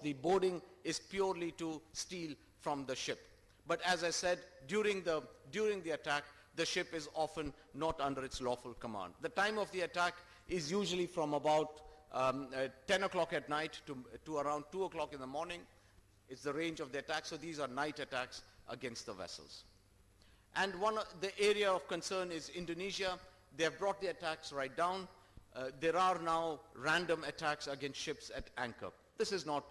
the boarding is purely to steal from the ship. But as I said, during the attack, the ship is often not under its lawful command. The time of the attack is usually from about 10 o'clock at night to around 2 o'clock in the morning. It's the range of the attack, so these are night attacks against the vessels. And the area of concern is Indonesia. They have brought the attacks right down. There are now random attacks against ships at anchor. This is not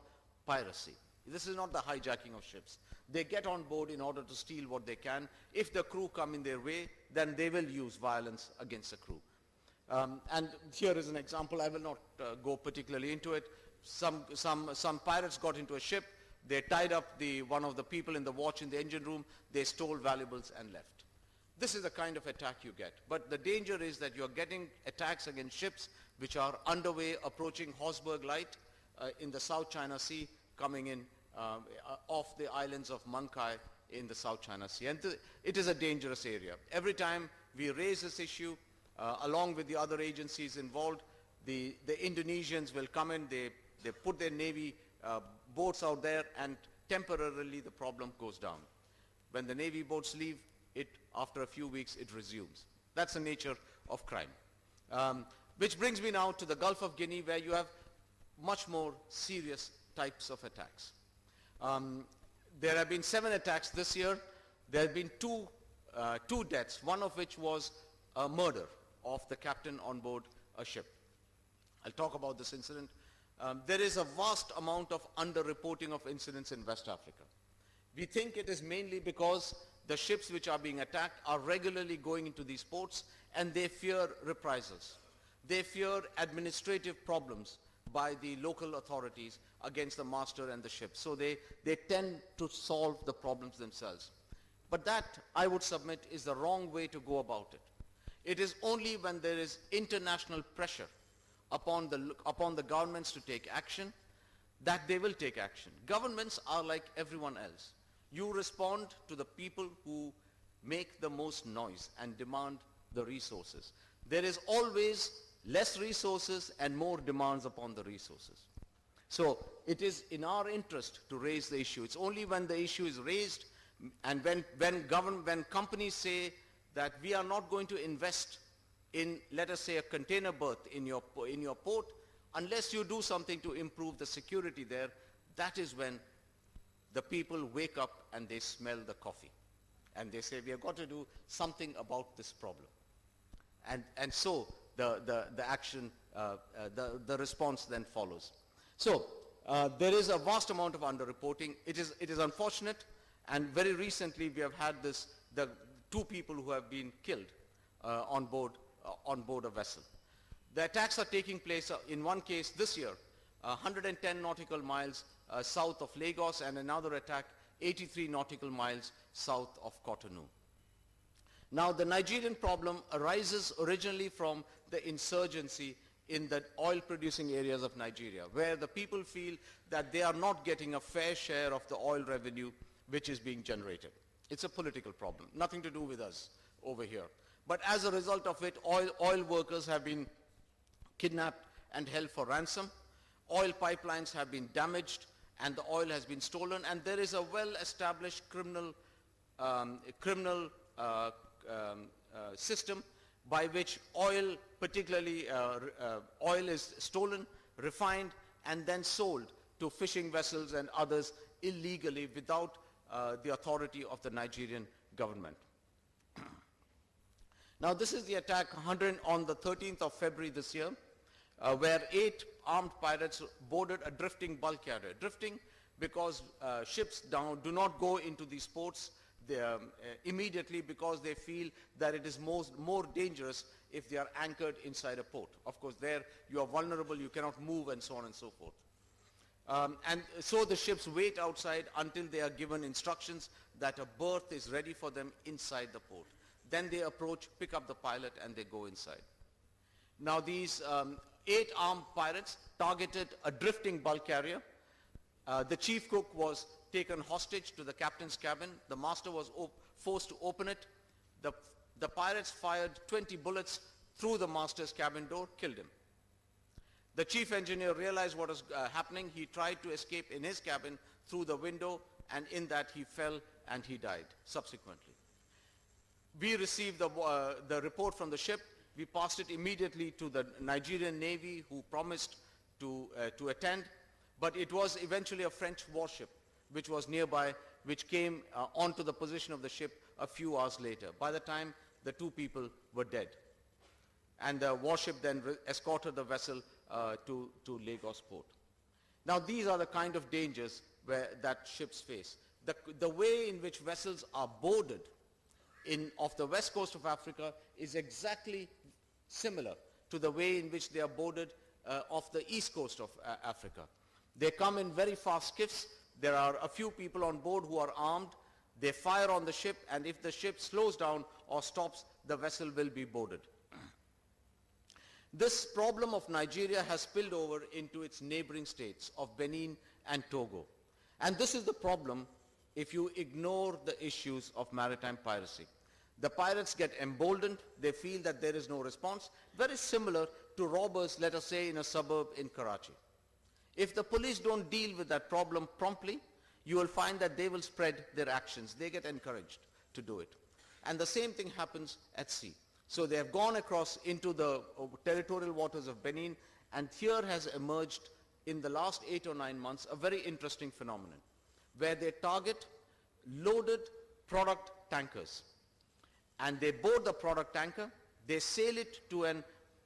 piracy. This is not the hijacking of ships. They get on board in order to steal what they can. If the crew come in their way, then they will use violence against the crew. And here is an example. I will not go particularly into it. Some pirates got into a ship. They tied up one of the people in the watch in the engine room. They stole valuables and left. This is the kind of attack you get. But the danger is that you're getting attacks against ships which are underway, approaching Horsburgh Light in the South China Sea, coming in off the islands of Mankai in the South China Sea. And it is a dangerous area. Every time we raise this issue, along with the other agencies involved, the Indonesians will come in, they put their Navy boats out there, and temporarily the problem goes down. When the Navy boats leave, after a few weeks, it resumes. That's the nature of crime. Which brings me now to the Gulf of Guinea, where you have much more serious types of attacks. There have been 7 attacks this year. There have been two deaths, one of which was a murder of the captain on board a ship. I'll talk about this incident. There is a vast amount of underreporting of incidents in West Africa. We think it is mainly because the ships which are being attacked are regularly going into these ports, and they fear reprisals. They fear administrative problems by the local authorities against the master and the ship. So they tend to solve the problems themselves. But that, I would submit, is the wrong way to go about it. It is only when there is international pressure upon the governments to take action that they will take action. Governments are like everyone else. You respond to the people who make the most noise and demand the resources. There is always less resources and more demands upon the resources. So it is in our interest to raise the issue. It's only when the issue is raised and when companies say that we are not going to invest in, let us say, a container berth in your port unless you do something to improve the security there, that is when the people wake up and they smell the coffee. And they say, we have got to do something about this problem. And so the action, the response then follows. So there is a vast amount of underreporting. It is unfortunate, and very recently we have had the 2 people who have been killed on board a vessel. The attacks are taking place in one case this year, 110 nautical miles south of Lagos, and another attack 83 nautical miles south of Cotonou. Now the Nigerian problem arises originally from the insurgency in the oil producing areas of Nigeria, where the people feel that they are not getting a fair share of the oil revenue which is being generated. It's a political problem, nothing to do with us over here. But as a result of it, oil workers have been kidnapped and held for ransom. Oil pipelines have been damaged and the oil has been stolen, and there is a well-established criminal system by which oil, particularly oil, is stolen, refined, and then sold to fishing vessels and others illegally without the authority of the Nigerian government. Now this is the attack on the 13th of February this year, where 8 armed pirates boarded a drifting bulk carrier. Drifting because ships do not go into these ports immediately, because they feel that it is more dangerous if they are anchored inside a port. Of course, there you are vulnerable, you cannot move, and so on and so forth. And so the ships wait outside until they are given instructions that a berth is ready for them inside the port. Then they approach, pick up the pilot, and they go inside. Now these 8 armed pirates targeted a drifting bulk carrier. The chief cook was taken hostage to the captain's cabin. The master was forced to open it. The pirates fired 20 bullets through the master's cabin door, killed him. The chief engineer realized what was happening. He tried to escape in his cabin through the window, and in that he fell and he died subsequently. We received the report from the ship. We passed it immediately to the Nigerian Navy, who promised to attend, but it was eventually a French warship which was nearby, which came onto the position of the ship a few hours later. By the time, the two people were dead. And the warship then escorted the vessel to Lagos port. Now these are the kind of dangers that ships face. The way in which vessels are boarded off the west coast of Africa is exactly similar to the way in which they are boarded off the east coast of Africa. They come in very fast skiffs. There are a few people on board who are armed. They fire on the ship, and if the ship slows down or stops, the vessel will be boarded. This problem of Nigeria has spilled over into its neighboring states of Benin and Togo. And this is the problem if you ignore the issues of maritime piracy. The pirates get emboldened. They feel that there is no response. Very similar to robbers, let us say, in a suburb in Karachi. If the police don't deal with that problem promptly, you will find that they will spread their actions. They get encouraged to do it. And the same thing happens at sea. So they have gone across into the territorial waters of Benin, and here has emerged in the last 8 or 9 months a very interesting phenomenon, where they target loaded product tankers. And they board the product tanker, they sail it to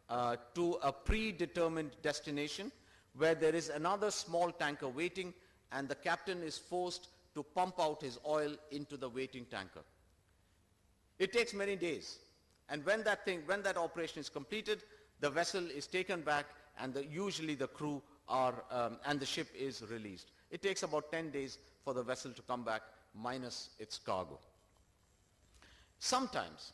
a predetermined destination, where there is another small tanker waiting, and the captain is forced to pump out his oil into the waiting tanker. It takes many days, and when that operation is completed, the vessel is taken back, and usually the crew and the ship is released. It takes about 10 days for the vessel to come back, minus its cargo. Sometimes,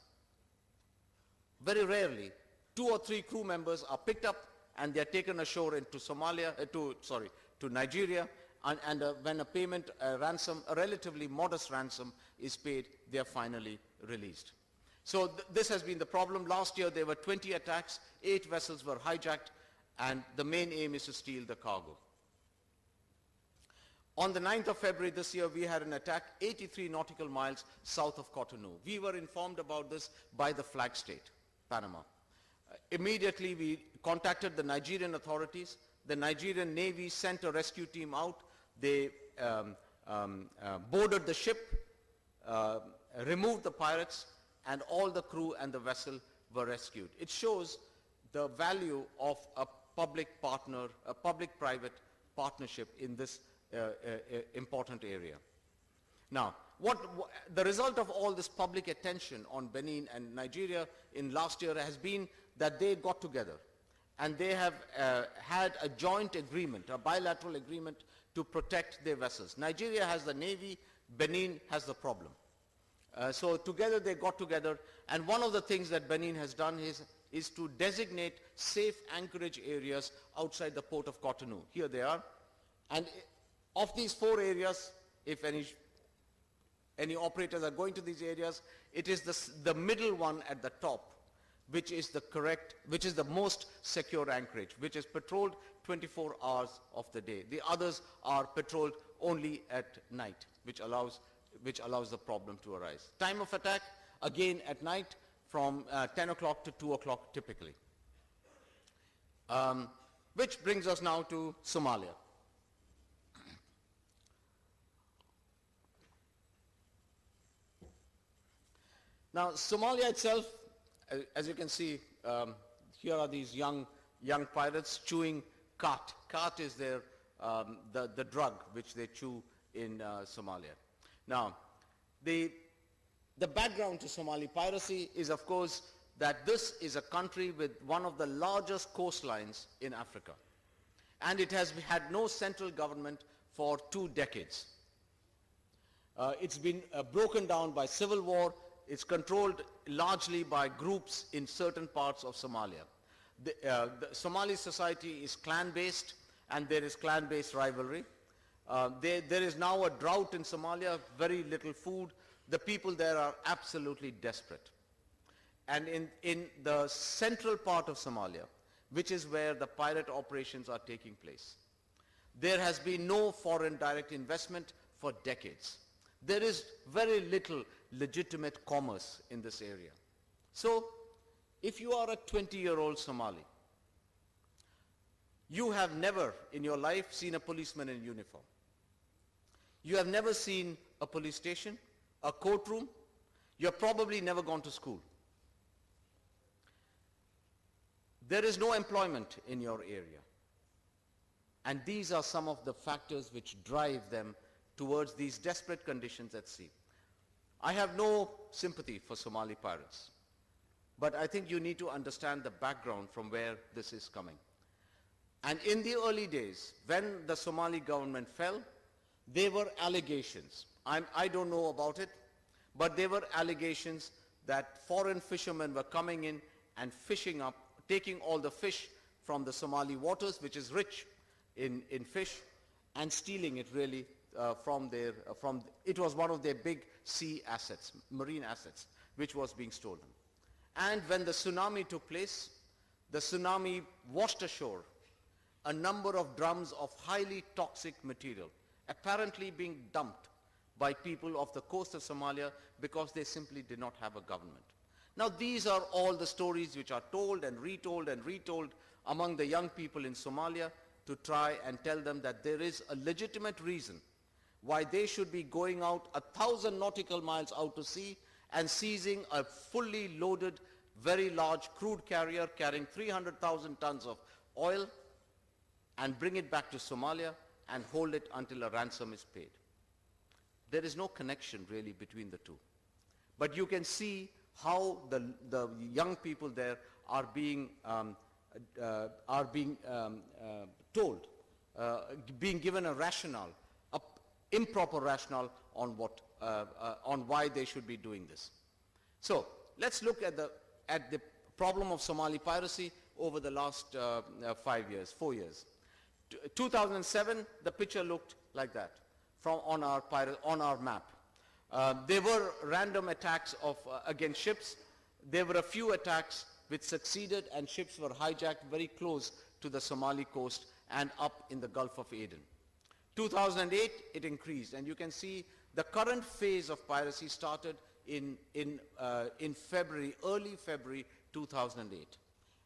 very rarely, 2 or 3 crew members are picked up and they are taken ashore into to Nigeria, and when a payment, a relatively modest ransom is paid, they are finally released. So this has been the problem. Last year there were 20 attacks, 8 vessels were hijacked, and the main aim is to steal the cargo. On the 9th of February this year, we had an attack 83 nautical miles south of Cotonou. We were informed about this by the flag state, Panama. Immediately we contacted the Nigerian authorities. The Nigerian Navy sent a rescue team out. They boarded the ship, removed the pirates, and all the crew and the vessel were rescued. It shows the value of a public-private partnership in this important area. Now, the result of all this public attention on Benin and Nigeria in last year has been that they got together and they have had a joint agreement, a bilateral agreement to protect their vessels. Nigeria has the navy, Benin has the problem. So together they got together, and one of the things that Benin has done is to designate safe anchorage areas outside the port of Cotonou. Here they are. And of these 4 areas, if any operators are going to these areas, it is the middle one at the top, which is the most secure anchorage, which is patrolled 24 hours of the day. The others are patrolled only at night, which allows the problem to arise. Time of attack, again at night, from 10 o'clock to 2 o'clock typically. Which brings us now to Somalia. Now, Somalia itself, as you can see, here are these young pirates chewing khat. Khat is the drug which they chew in Somalia. Now, the background to Somali piracy is, of course, that this is a country with one of the largest coastlines in Africa. And it has had no central government for 2 decades. It's been broken down by civil war. It's controlled largely by groups in certain parts of Somalia. The Somali society is clan-based, and there is clan-based rivalry. There is now a drought in Somalia, very little food. The people there are absolutely desperate. And in the central part of Somalia, which is where the pirate operations are taking place. There has been no foreign direct investment for decades. There is very little legitimate commerce in this area. So, if you are a 20-year-old Somali, you have never in your life seen a policeman in uniform. You have never seen a police station, a courtroom. You have probably never gone to school. There is no employment in your area. And these are some of the factors which drive them towards these desperate conditions at sea. I have no sympathy for Somali pirates, but I think you need to understand the background from where this is coming. And in the early days, when the Somali government fell, there were allegations. I don't know about it, but there were allegations that foreign fishermen were coming in and fishing up, taking all the fish from the Somali waters, which is rich in fish, and stealing it really it was one of their big sea assets, marine assets, which was being stolen. And when the tsunami took place, the tsunami washed ashore a number of drums of highly toxic material, apparently being dumped by people off the coast of Somalia because they simply did not have a government. Now these are all the stories which are told and retold among the young people in Somalia to try and tell them that there is a legitimate reason why they should be going out 1,000 nautical miles out to sea and seizing a fully loaded, very large crude carrier carrying 300,000 tons of oil and bring it back to Somalia and hold it until a ransom is paid. There is no connection really between the two. But you can see how the young people there are being told, being given a rationale, an improper rationale on why they should be doing this. So let's look at the problem of Somali piracy over the last 4 years. 2007, the picture looked like that on our map. There were random attacks against ships. There were a few attacks which succeeded, and ships were hijacked very close to the Somali coast and up in the Gulf of Aden. 2008, it increased, and you can see the current phase of piracy started in February, early February 2008.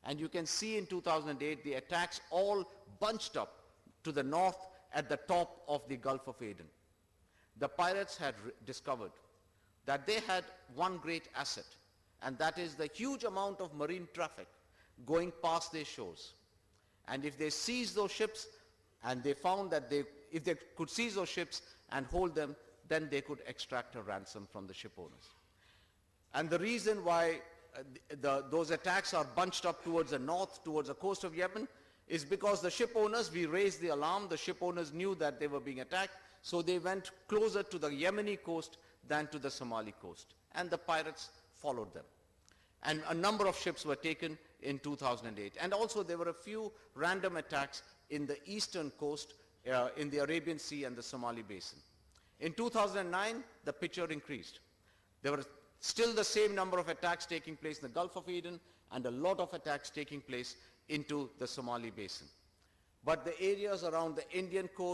And you can see in 2008 the attacks all bunched up to the north at the top of the Gulf of Aden. The pirates had discovered that they had one great asset, and that is the huge amount of marine traffic going past their shores. And if they seized those ships, and they found that if they could seize those ships and hold them, then they could extract a ransom from the ship owners. And the reason why those attacks are bunched up towards the north, towards the coast of Yemen, is because the ship owners, we raised the alarm, the ship owners knew that they were being attacked, so they went closer to the Yemeni coast than to the Somali coast, and the pirates followed them. And a number of ships were taken in 2008. And also there were a few random attacks in the eastern coast, in the Arabian Sea and the Somali basin. In 2009, the picture increased. There were still the same number of attacks taking place in the Gulf of Aden and a lot of attacks taking place into the Somali basin. But the areas around the Indian coast,